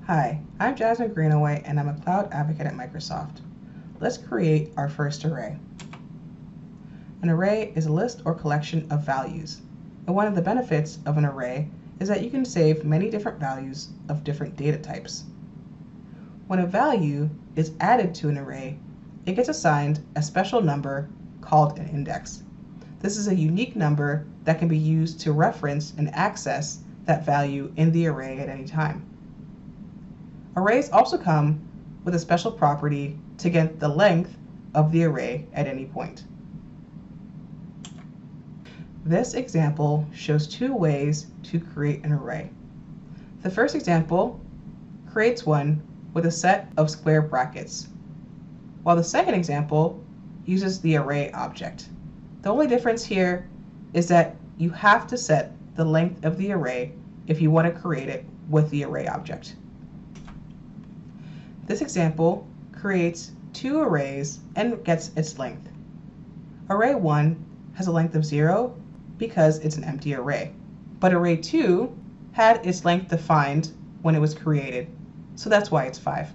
Hi, I'm Jasmine Greenaway and I'm a cloud advocate at Microsoft. Let's create our first array. An array is a list or collection of values. And one of the benefits of an array is that you can save many different values of different data types. When a value is added to an array, it gets assigned a special number called an index. This is a unique number that can be used to reference and access that value in the array at any time. Arrays also come with a special property to get the length of the array at any point. This example shows two ways to create an array. The first example creates one with a set of square brackets, while the second example uses the array object. The only difference here is that you have to set the length of the array if you want to create it with the array object. This example creates two arrays and gets its length. Array 1 has a length of 0 because it's an empty array, but array 2 had its length defined when it was created, so that's why it's 5.